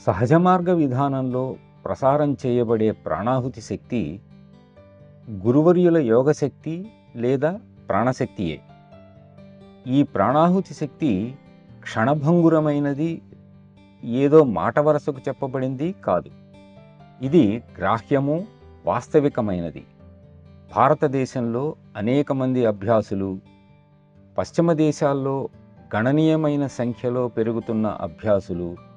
సహజ మార్గ విధానంలో ప్రసారం చేయబడే ప్రాణాహుతి శక్తి గురువర్యుల యోగశక్తి లేదా ప్రాణశక్తియే. ఈ ప్రాణాహుతి శక్తి క్షణభంగురమైనది, ఏదో మాట వరసకు చెప్పబడింది కాదు. ఇది గ్రాహ్యము, వాస్తవికమైనది. భారతదేశంలో అనేక మంది అభ్యాసులు, పశ్చిమ దేశాల్లో గణనీయమైన సంఖ్యలో పెరుగుతున్న అభ్యాసులు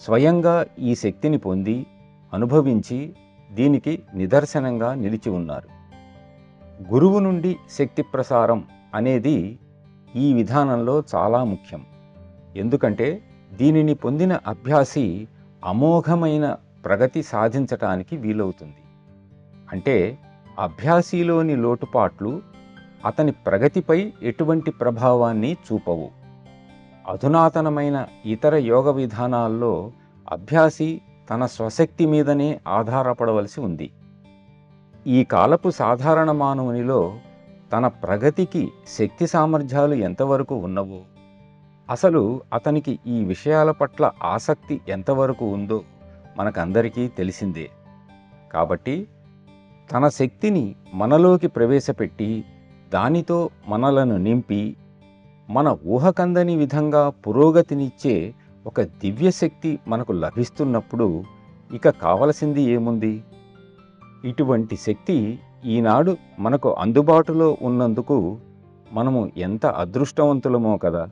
స్వయంగా ఈ శక్తిని పొంది, అనుభవించి దీనికి నిదర్శనంగా నిలిచి ఉన్నారు. గురువు నుండి శక్తి ప్రసారం అనేది ఈ విధానంలో చాలా ముఖ్యం. ఎందుకంటే దీనిని పొందిన అభ్యాసి అమోఘమైన ప్రగతి సాధించటానికి వీలవుతుంది. అంటే అభ్యాసిలోని లోటుపాట్లు అతని ప్రగతిపై ఎటువంటి ప్రభావాన్ని చూపవు. అధునాతనమైన ఇతర యోగ విధానాల్లో అభ్యాసి తన స్వశక్తి మీదనే ఆధారపడవలసి ఉంది. ఈ కాలపు సాధారణ మానవునిలో తన ప్రగతికి శక్తి సామర్థ్యాలు ఎంతవరకు ఉన్నవో, అసలు అతనికి ఈ విషయాల పట్ల ఆసక్తి ఎంతవరకు ఉందో మనకందరికీ తెలిసిందే. కాబట్టి తన శక్తిని మనలోకి ప్రవేశపెట్టి దానితో మనలను నింపి మన ఊహకందని విధంగా పురోగతినిచ్చే ఒక దివ్యశక్తి మనకు లభిస్తున్నప్పుడు ఇక కావలసింది ఏముంది? ఇటువంటి శక్తి ఈనాడు మనకు అందుబాటులో ఉన్నందుకు మనము ఎంత అదృష్టవంతులమో కదా.